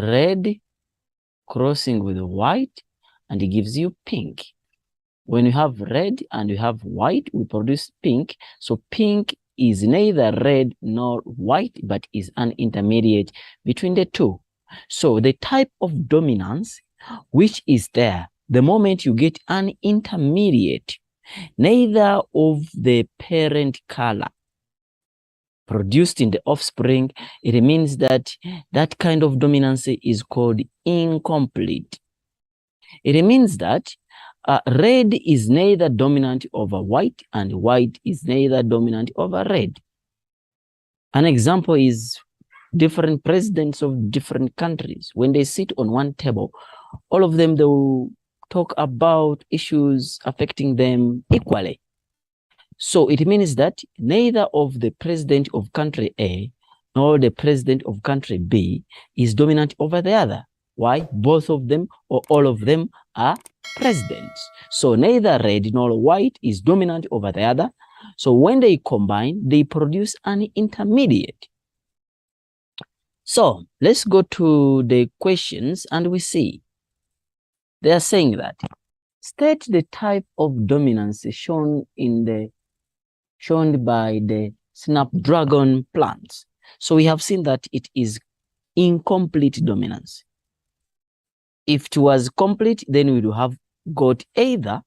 red crossing with white, and it gives you pink. When you have red and you have white, we produce pink. So pink is neither red nor white, but is an intermediate between the two. So the type of dominance which is there, the moment you get an intermediate, neither of the parent color produced in the offspring, it means that that kind of dominance is called incomplete. It means that red is neither dominant over white and white is neither dominant over red. An example is different presidents of different countries. When they sit on one table, all of them, they will talk about issues affecting them equally. So it means that neither of the president of country A nor the president of country B is dominant over the other. Why? Both of them or all of them are presidents. So neither red nor white is dominant over the other. So when they combine, they produce an intermediate. So let's go to the questions and we see. They are saying that state the type of dominance shown by the Snapdragon plants. So we have seen that it is incomplete dominance. If it was complete, then we would have got either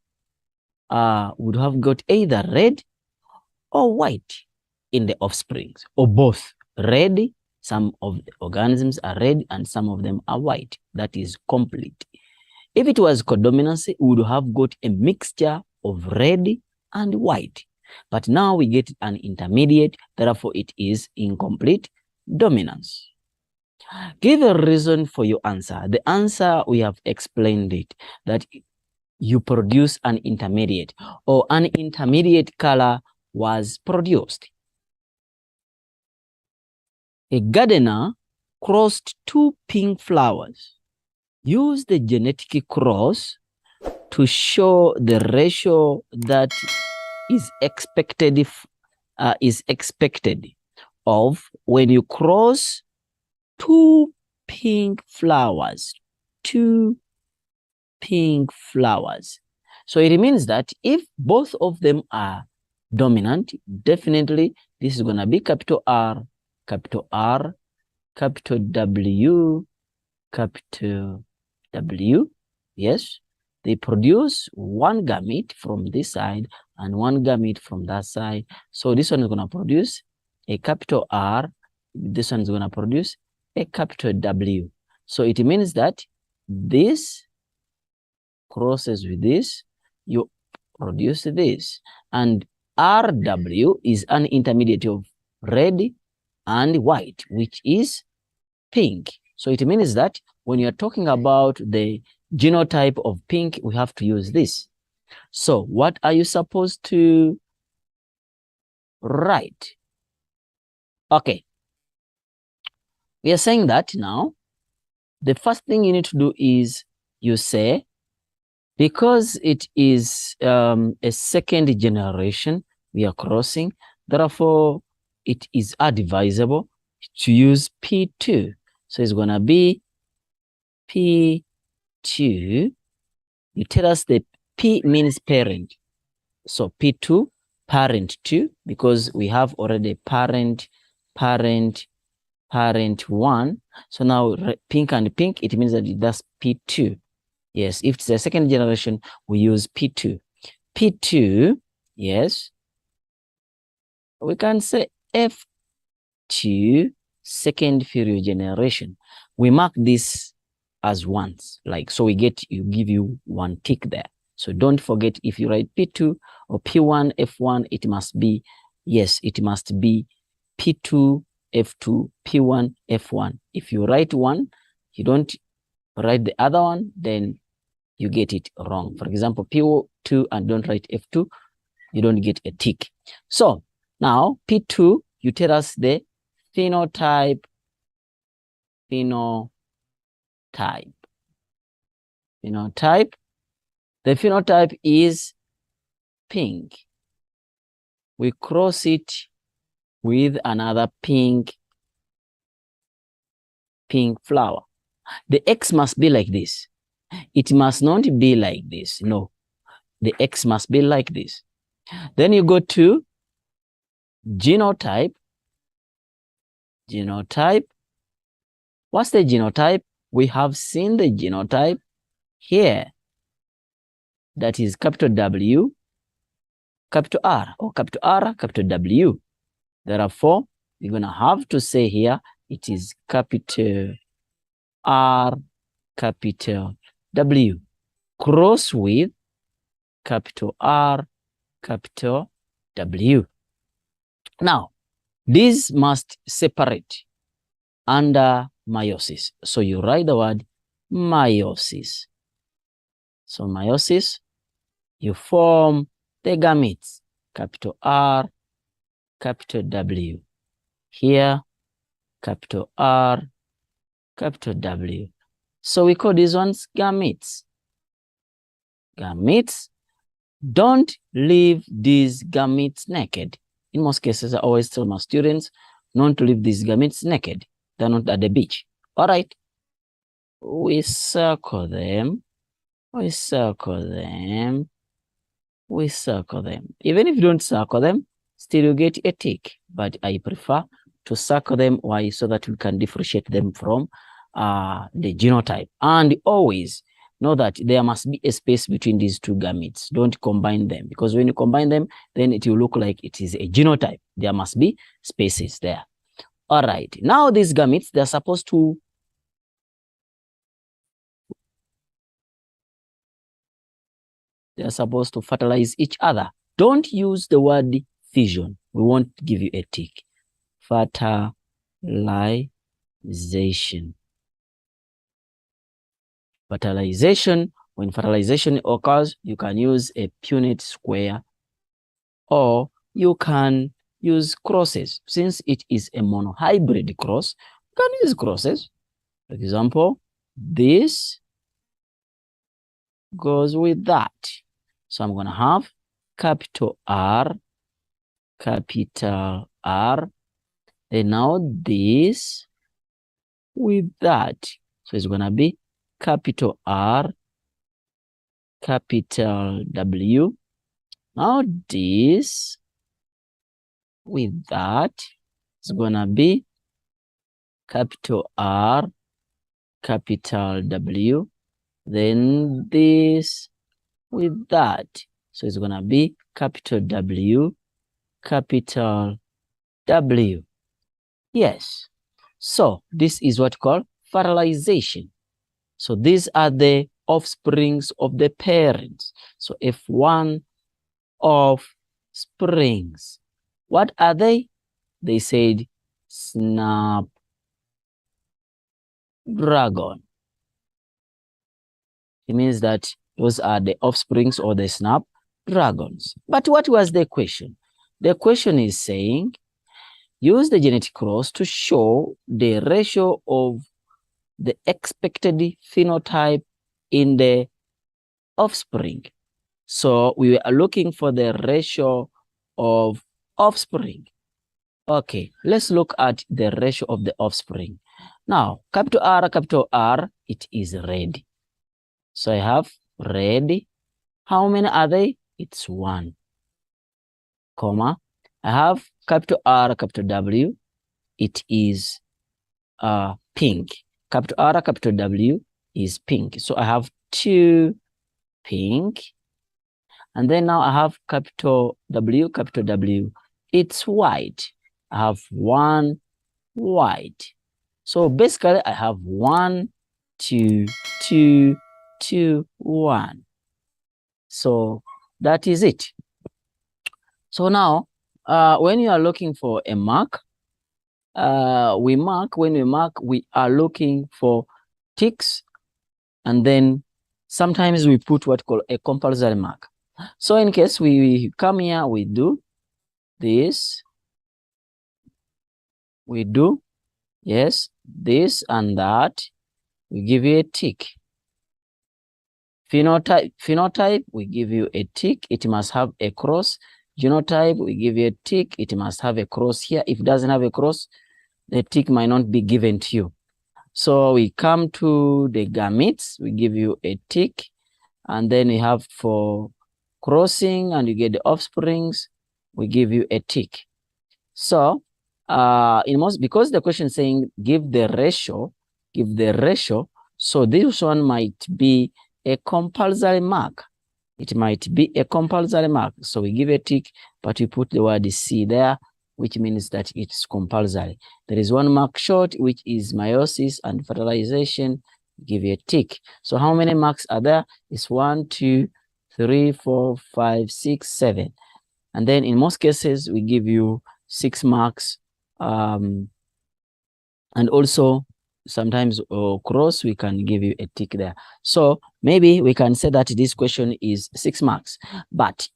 red or white in the offsprings, or both red. Some of the organisms are red and some of them are white. That is complete. If it was codominance, we would have got a mixture of red and white. But now we get an intermediate, therefore it is incomplete dominance. Give a reason for your answer. The answer, we have explained it, that you produce an intermediate or an intermediate color was produced. A gardener crossed two pink flowers. Use the genetic cross to show the ratio that is expected of when you cross two pink flowers. So it means that if both of them are dominant, definitely this is going to be capital R, capital W, capital W. Yes, they produce one gamete from this side and one gamete from that side. So this one is going to produce a capital R. This one is going to produce a capital W. So it means that this crosses with this, you produce this. And RW is an intermediate of red and white, which is pink. So it means that when you're talking about the genotype of pink, we have to use this. So what are you supposed to write? Okay. We are saying that now, the first thing you need to do is you say, because it is a second generation we are crossing, therefore it is advisable to use P2. So it's going to be P2. You tell us the P means parent. So P2, parent 2, because we have already parent 1. So now pink and pink, it means that that's P2. Yes, if it's a second generation, we use P2. P2, yes. We can say F2, second Fourier generation. We mark this as ones, like, so you give you one tick there. So don't forget, if you write P2 or P1, F1, it must be, yes, it must be P2, F2, P1, F1. If you write one, you don't write the other one, then you get it wrong. For example, P2 and don't write F2, you don't get a tick. So now P2, you tell us the phenotype. The phenotype is pink. We cross it with another pink flower. the X must be like this. It must not be like this. No, the X must be like this. Then you go to genotype. Genotype. What's the genotype? We have seen the genotype here. That is capital W, capital R, or capital R, capital W. Therefore, we're going to have to say here, it is capital R, capital W. Cross with capital R, capital W. Now, these must separate under meiosis. So you write the word meiosis. So meiosis, you form the gametes, capital R, capital W. Here, capital R, capital W. So we call these ones gametes. Gametes. Don't leave these gametes naked. In most cases, I always tell my students not to leave these gametes naked. They're not at the beach. All right. We circle them. We circle them. We circle them. Even if you don't circle them, still you get a tick. But I prefer to circle them. Why? So that we can differentiate them from the genotype. And always know that there must be a space between these two gametes. Don't combine them, because when you combine them, then it will look like it is a genotype. There must be spaces there. All right. Now these gametes, they're supposed to fertilize each other. Don't use the word fission. We won't give you a tick. Fertilization. Fertilization. When fertilization occurs, you can use a Punnett square, or you can use crosses. Since it is a monohybrid cross, you can use crosses. For example, this goes with that. So I'm going to have capital R, capital R, and now this with that. So it's going to be capital R, capital W. Now this with that is going to be capital R, capital W. Then this with that. So it's going to be capital W, capital W. Yes. So this is what called fertilization. So these are the offsprings of the parents. So F1 offsprings. What are they? They said snapdragon. It means that those are the offsprings or the snapdragons. But what was the question? The question is saying, use the genetic cross to show the ratio of the expected phenotype in the offspring. So we are looking for the ratio of offspring. Okay, let's look at the ratio of the offspring. Now, capital R, it is red. So I have red. How many are they? It's 1. Comma. I have capital R, capital W. It is pink. Capital R, capital W is pink. So I have 2 pink. And then now I have capital W, it's white. I have 1 white. So basically I have 1, 2, 2, 2, 1. So that is it. So now when you are looking for a mark, when we mark, we are looking for ticks, and then sometimes we put what called a compulsory mark. So in case we come here, we do this, we do, yes, this and that, we give you a tick. Phenotype, we give you a tick, it must have a cross. Genotype, we give you a tick, it must have a cross here. If it doesn't have a cross, the tick might not be given to you. So we come to the gametes, we give you a tick, and then we have for crossing and you get the offsprings, we give you a tick. So because the question is saying give the ratio, so this one might be a compulsory mark. It might be a compulsory mark. So we give a tick, but we put the word C there, which means that it's compulsory. There is one mark short, which is meiosis and fertilization. Give you a tick. So how many marks are there? It's 1, 2, 3, 4, 5, 6, 7. And then in most cases, we give you 6 marks. And also sometimes cross, we can give you a tick there. So maybe we can say that this question is 6 marks. But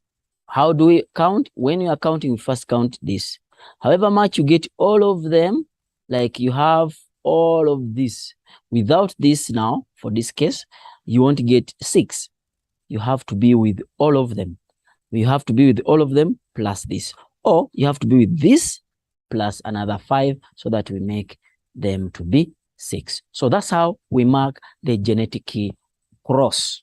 how do we count? When you are counting, first count this. However much you get all of them, like you have all of this. Without this now, for this case, you won't get 6. You have to be with all of them. You have to be with all of them plus this. Or you have to be with this plus another 5 so that we make them to be 6. So that's how we mark the genetic cross.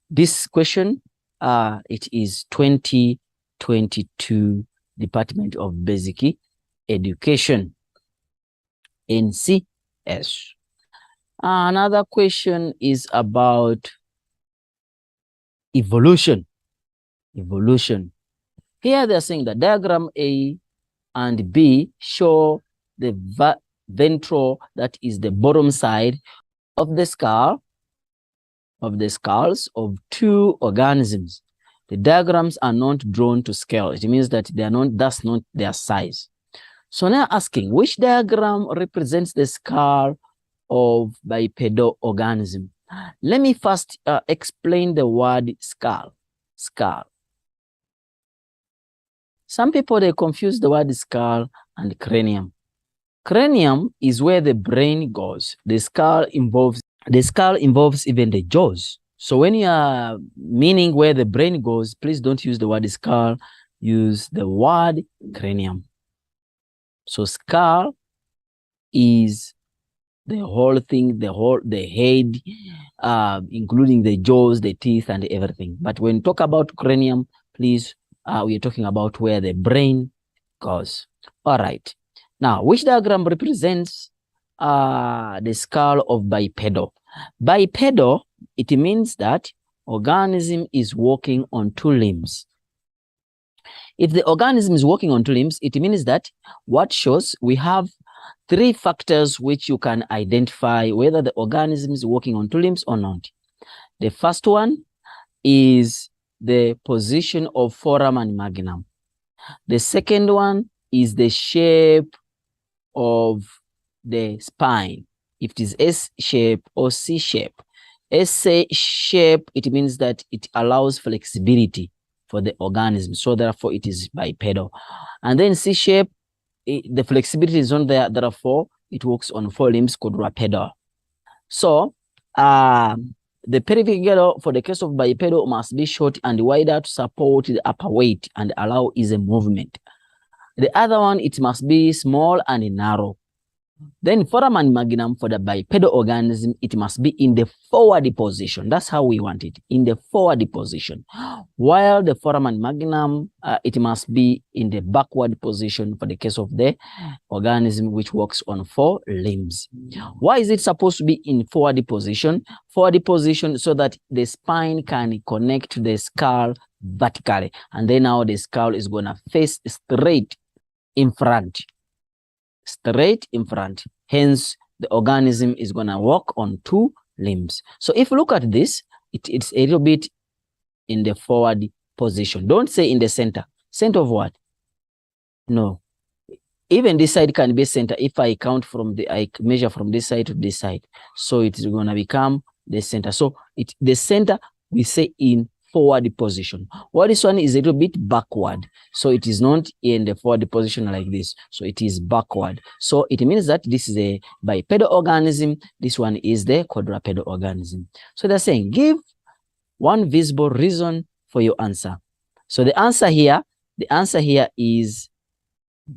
This question, it is 2022 Department of Basic Education, NCS. Another question is about evolution. Here they're saying that diagram A and B show the ventral, that is the bottom side of the skull, of the skulls of 2 organisms. The diagrams are not drawn to scale. It means that they are not, that's not their size. So now asking, which diagram represents the skull of bipedal organism? Let me first explain the word skull. Some people, they confuse the word skull and cranium. Cranium is where the brain goes. The skull involves even the jaws. So when you are meaning where the brain goes, please don't use the word skull, use the word cranium. So skull is the whole thing, the head, including the jaws, the teeth, and everything. But when you talk about cranium, please, we are talking about where the brain goes. All right. Now, which diagram represents the skull of bipedal? Bipedal, it means that organism is walking on 2 limbs. If the organism is walking on 2 limbs, it means that what shows we have 3 factors which you can identify whether the organism is walking on 2 limbs or not. The first one is the position of foramen and magnum. The second one is the shape of the spine. If it is S shape or C shape. S shape, it means that it allows flexibility for the organism. So therefore, it is bipedal. And then C shape, the flexibility is not there. Therefore, it works on 4 limbs, quadrupedal. So, the pelvic girdle for the case of bipedal must be short and wider to support the upper weight and allow easy movement. The other one, it must be small and narrow. Then foramen magnum for the bipedal organism, it must be in the forward position. That's how we want it, in the forward position. While the foramen magnum, it must be in the backward position for the case of the organism which works on 4 limbs. Why is it supposed to be in forward position? Forward position so that the spine can connect to the skull vertically. And then now the skull is going to face straight in front. Hence, the organism is going to walk on 2 limbs. So if you look at this, it's a little bit in the forward position. Don't say in the center. Center of what? No. Even this side can be center if I measure from this side to this side. So it's going to become the center. So the center, we say in forward position. Well, this one is a little bit backward. So it is not in the forward position like this. So it is backward. So it means that this is a bipedal organism. This one is the quadrupedal organism. So they're saying, give one visible reason for your answer. So the answer here is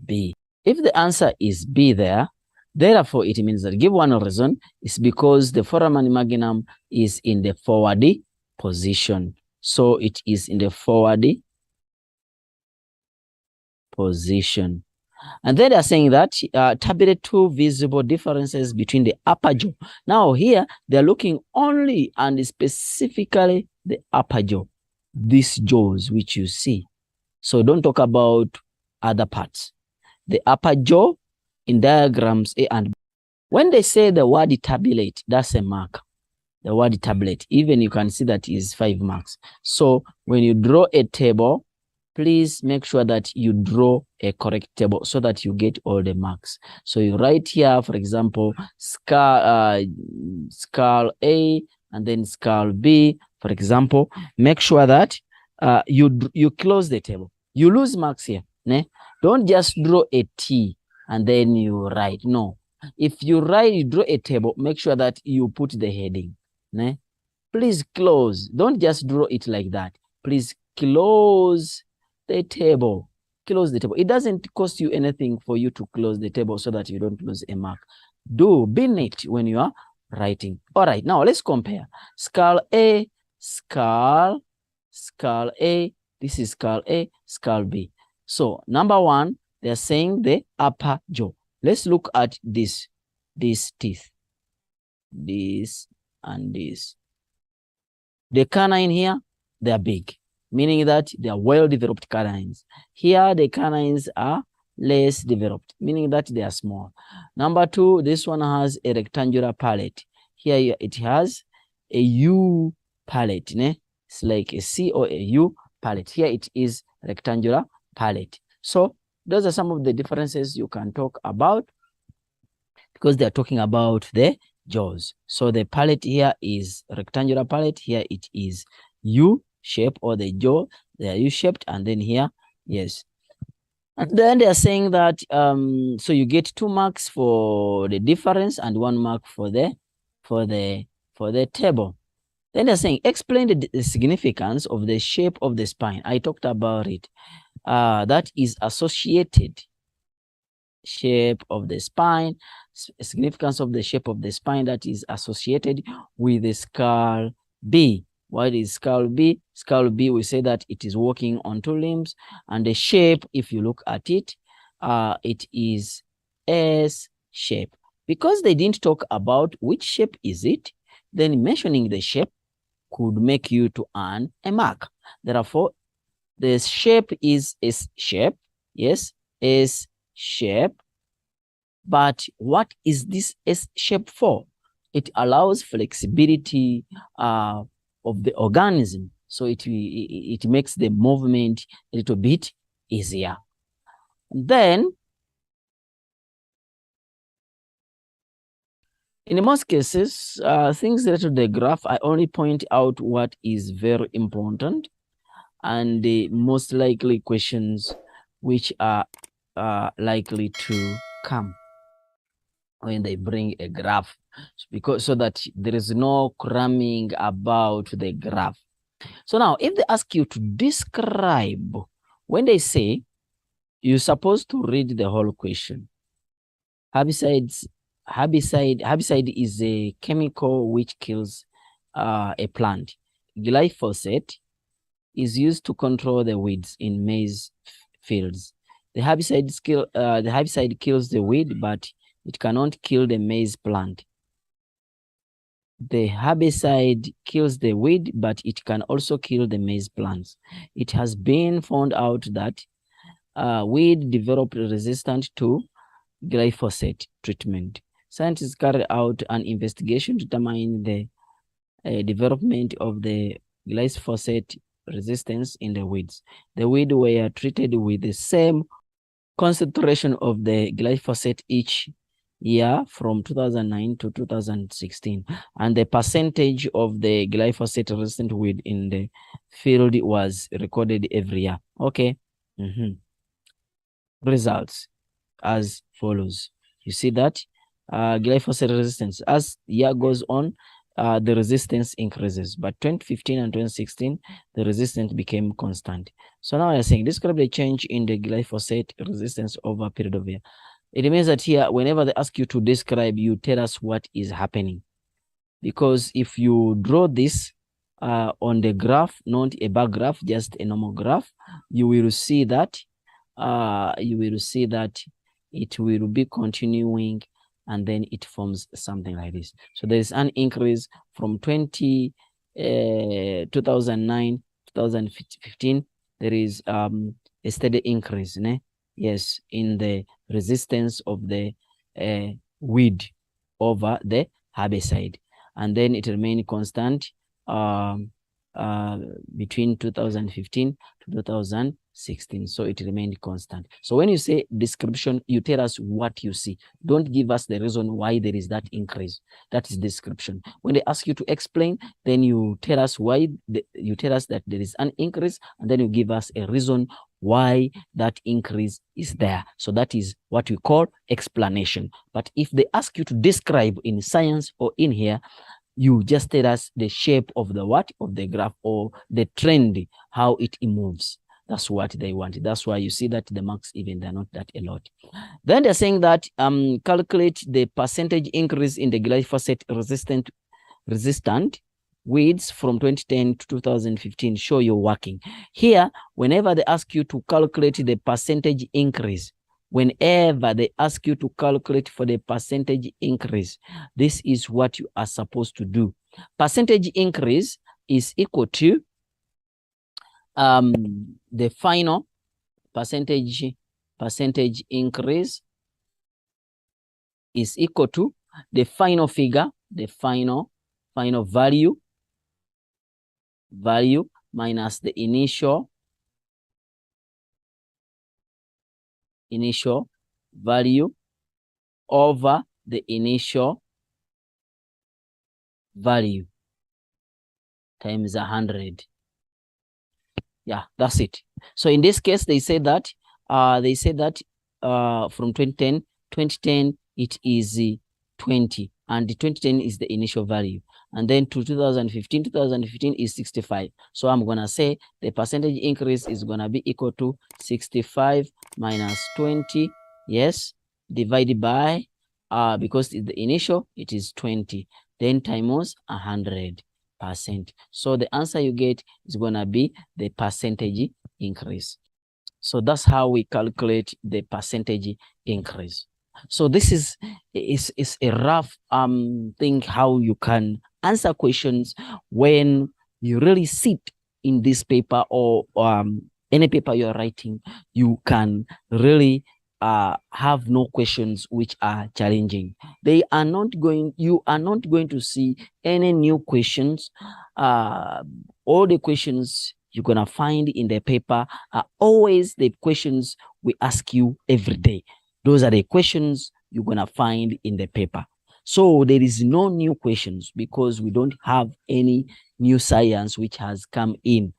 B. If the answer is B there, Therefore, it means that, give one reason, is because the foramen magnum is in the forward position. So it is in the forward position. And then they're saying that tabulate two visible differences between the upper jaw. Now here, they're looking only and specifically the upper jaw, these jaws which you see. So don't talk about other parts. The upper jaw in diagrams A and B. When they say the word tabulate, that's a mark. The word tabulate, even you can see that is 5 marks. So when you draw a table, please make sure that you draw a correct table so that you get all the marks. So you write here, for example, skull A and then skull B, for example. Make sure that you close the table. You lose marks here. Ne? Don't just draw a T and then you write. No. If you draw a table, make sure that you put the heading. Ne? Please close. Don't just draw it like that. Please close the table. Close the table. It doesn't cost you anything for you to close the table so that you don't lose a mark. Be neat when you are writing. All right, now let's compare. Skull A, skull A. This is skull A, skull B. So number one, they're saying the upper jaw. Let's look at these teeth. This and this. The canine here, they are big, meaning that they are well-developed canines. Here, the canines are less developed, meaning that they are small. Number two, this one has a rectangular palate. Here, it has a U palate. Ne? It's like a C or a U palate. Here, it is rectangular palate. So, those are some of the differences you can talk about because they are talking about the jaws. So the palate here is rectangular palate. Here it is U shape, or the jaw, they are U-shaped, and then here, yes. And then they are saying that so you get 2 marks for the difference and 1 mark for the table. Then they're saying explain the significance of the shape of the spine. I talked about it. That is associated. Shape of the spine, significance of the shape of the spine that is associated with the skull B. What is skull B? Skull B, we say that it is walking on 2 limbs, and the shape, if you look at it, it is S shape. Because they didn't talk about which shape is it, then mentioning the shape could make you to earn a mark. Therefore, the shape is S shape. Yes, S shape. But what is this S shape for? It allows flexibility of the organism. So it makes the movement a little bit easier. Then, in most cases, things related to the graph, I only point out what is very important and the most likely questions which are likely to come when they bring a graph, because so that there is no cramming about the graph. So now, if they ask you to describe, when they say you're supposed to read the whole question. Herbicide is a chemical which kills a plant. Glyphosate is used to control the weeds in maize fields. The herbicide kills the weed, but it cannot kill the maize plant. The herbicide kills the weed, but it can also kill the maize plants. It has been found out that weed developed resistant to glyphosate treatment. Scientists carried out an investigation to determine the development of the glyphosate resistance in the weeds. The weeds were treated with the same concentration of the glyphosate each year from 2009 to 2016, and the percentage of the glyphosate resistant weed in the field was recorded every year. Okay. Results as follows. You see that glyphosate resistance, as the year goes on, the resistance increases, but 2015 and 2016 the resistance became constant. So now I'm saying describe the change in the glyphosate resistance over a period of year. It means that here, whenever they ask you to describe, you tell us what is happening. Because if you draw this on the graph, not a bar graph, just a normal graph, you will see that it will be continuing, and then it forms something like this. So there is an increase from 2009, 2015. There is a steady increase, né? Yes, in the resistance of the weed over the herbicide, and then it remained constant between 2015 to 2016. So it remained constant. So when you say description, you tell us what you see. Don't give us the reason why there is that increase. That is description. When they ask you to explain, then you tell us why, you tell us that there is an increase, and then you give us a reason why that increase is there. So that is what we call explanation. But if they ask you to describe in science or in here, you just tell us the shape of the what of the graph, or the trend, how it moves. That's what they want. That's why you see that the marks, even they're not that a lot. Then they're saying that calculate the percentage increase in the glyphosate resistant weeds from 2010 to 2015. Show your working. Here, whenever they ask you to calculate the percentage increase, whenever they ask you to calculate for the percentage increase, this is what you are supposed to do. Percentage increase is equal to the final percentage increase is equal to the final figure, the final value minus the initial value over the initial value times 100. Yeah, that's it. So in this case, they say that from 2010 it is 20, and the 2010 is the initial value, and then to 2015 is 65. So I'm gonna say the percentage increase is gonna be equal to 65 minus 20, yes, divided by because the initial, it is 20, then times 100%. So the answer you get is gonna be the percentage increase. So that's how we calculate the percentage increase. So this is a rough thing how you can answer questions when you really sit in this paper, or any paper you're writing. You can really have no questions which are challenging. You are not going to see any new questions. All the questions you're gonna find in the paper are always the questions we ask you every day. Those are the questions you're gonna find in the paper. So there is no new questions, because we don't have any new science which has come in.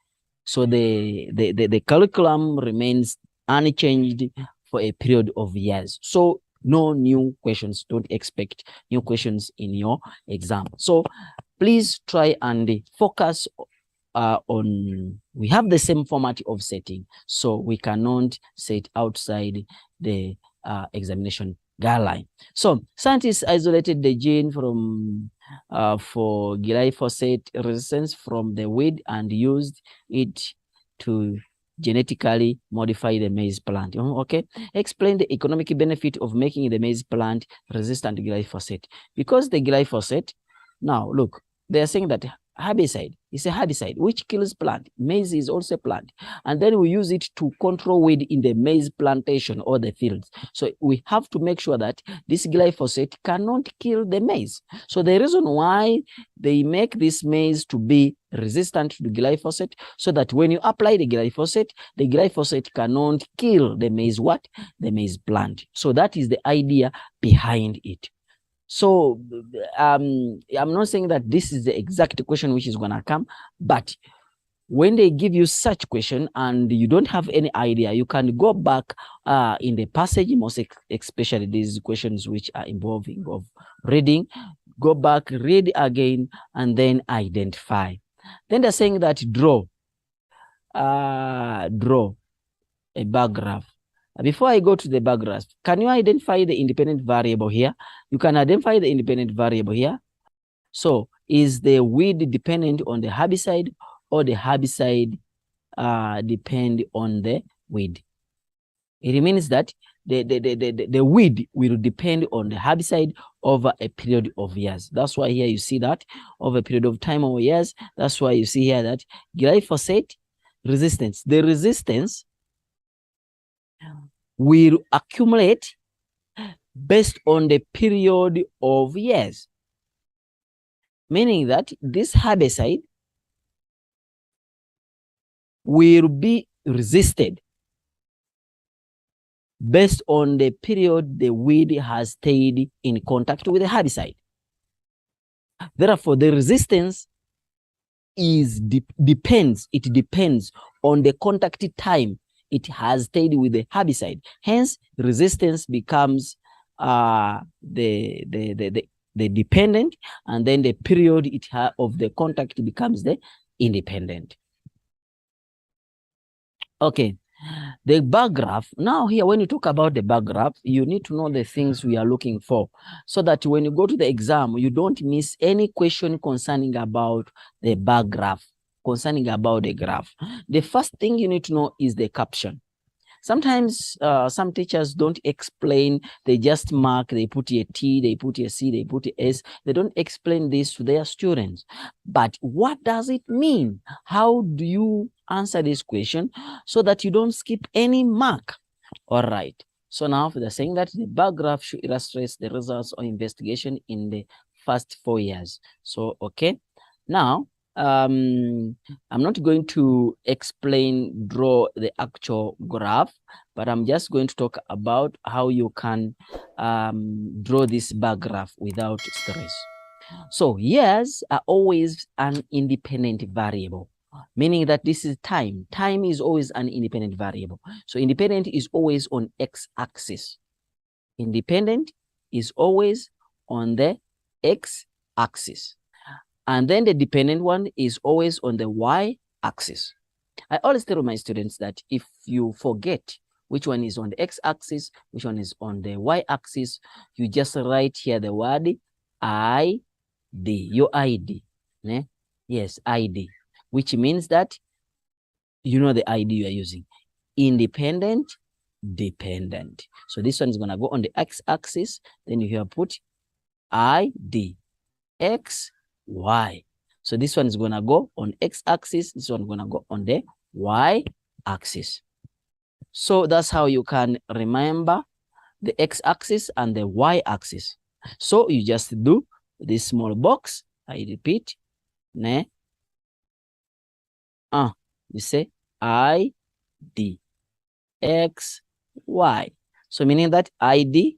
So the curriculum remains unchanged for a period of years. So no new questions. Don't expect new questions in your exam. So please try and focus on, we have the same format of setting, so we cannot set outside the examination guideline. So scientists isolated the gene from for glyphosate resistance from the weed and used it to genetically modify the maize plant. Okay, explain the economic benefit of making the maize plant resistant to glyphosate. Because the glyphosate, now look, they are saying that herbicide is a herbicide which kills plant. Maize is also a plant, and then we use it to control weed in the maize plantation or the fields. So we have to make sure that this glyphosate cannot kill the maize. So the reason why they make this maize to be resistant to the glyphosate, so that when you apply the glyphosate cannot kill the maize what? The maize plant. So that is the idea behind it. So I'm not saying that this is the exact question which is going to come, but when they give you such question and you don't have any idea, you can go back in the passage, most especially these questions which are involving of reading, go back, read again, and then identify. Then they're saying that draw a bar graph. Before I go to the bar graph, can you identify the independent variable here? You can identify the independent variable here. So is the weed dependent on the herbicide, or the herbicide depend on the weed? It means that the weed will depend on the herbicide over a period of years. That's why here you see that over a period of time or years. That's why you see here that glyphosate resistance, the resistance will accumulate based on the period of years, meaning that this herbicide will be resisted based on the period the weed has stayed in contact with the herbicide. Therefore, the resistance depends on the contact time it has stayed with the herbicide. Hence, resistance becomes the dependent, and then the period of the contact becomes the independent. Okay, the bar graph. Now here, when you talk about the bar graph, you need to know the things we are looking for, so that when you go to the exam, you don't miss any question concerning about the bar graph, concerning about the graph. The first thing you need to know is the caption. Sometimes some teachers don't explain, they just mark, they put a T, they put a C, they put a S. They don't explain this to their students. But what does it mean? How do you answer this question so that you don't skip any mark? All right. So now they're saying that the bar graph should illustrate the results of investigation in the first 4 years. So, okay. Now, I'm not going to draw the actual graph, but I'm just going to talk about how you can draw this bar graph without stress. So years are always an independent variable, meaning that this is time. Time is always an independent variable. So independent is always on x-axis. Independent is always on the x-axis. And then the dependent one is always on the y-axis. I always tell my students that if you forget which one is on the x-axis, which one is on the y-axis, you just write here the word ID, your ID. Ne? Yes, ID, which means that you know the ID you are using. Independent, dependent. So this one is going to go on the x-axis. Then you here put ID, X, Y. So this one is going to go on x-axis. This one is going to go on the y-axis. So that's how you can remember the x-axis and the y-axis. So you just do this small box. I repeat. Ne? You say I, D, X, Y. So meaning that ID,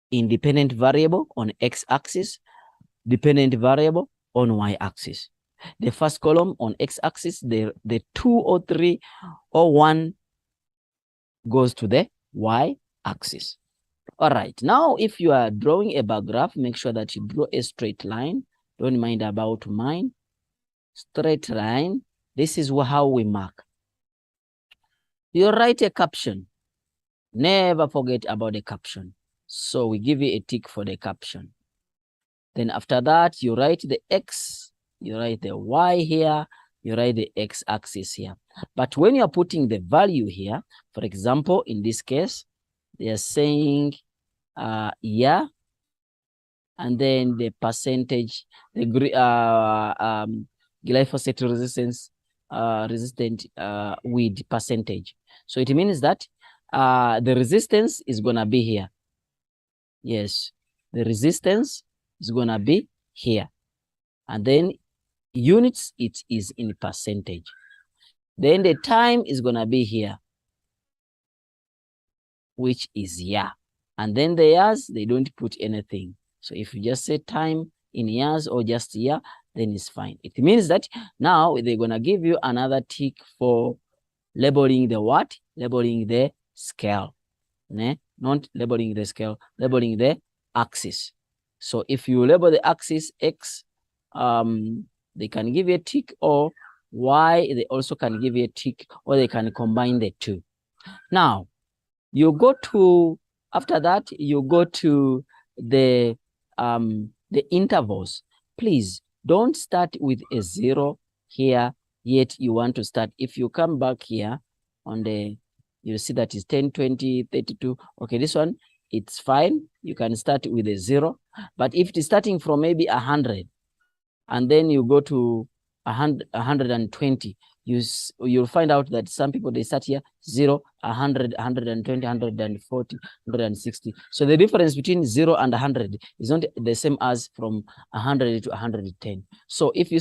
independent variable on x-axis, dependent variable on y-axis. The first column on x-axis, the 2 or 3 or 1 goes to the y-axis. All right. Now, if you are drawing a bar graph, make sure that you draw a straight line. Don't mind about mine. Straight line. This is how we mark. You write a caption. Never forget about the caption. So we give you a tick for the caption. Then after that, you write the X, you write the Y here, you write the X-axis here. But when you're putting the value here, for example, in this case, they are saying yeah, and then the percentage, the glyphosate resistant weed percentage. So it means that the resistance is gonna be here. Yes, the resistance is gonna be here, and then units, it is in percentage. Then the time is gonna be here, which is year, and then the years, they don't put anything. So if you just say time in years or just year, then it's fine. It means that now they're gonna give you another tick for labeling the what? Labeling the scale. Ne? Not labeling the scale, labeling the axis. So if you label the axis X, they can give you a tick, or Y, they also can give you a tick, or they can combine the two. Now, You go to, after that, you go to the intervals. Please don't start with a 0 here, yet you want to start. If you come back here on the, you'll see that is 10, 20, 32. Okay, this one, it's fine. You can start with a 0. But if it is starting from maybe 100, and then you go to 120, you'll find out that some people, they start here 0, 100, 120, 140, 160. So the difference between 0 and 100 is not the same as from 100 to 110. So if you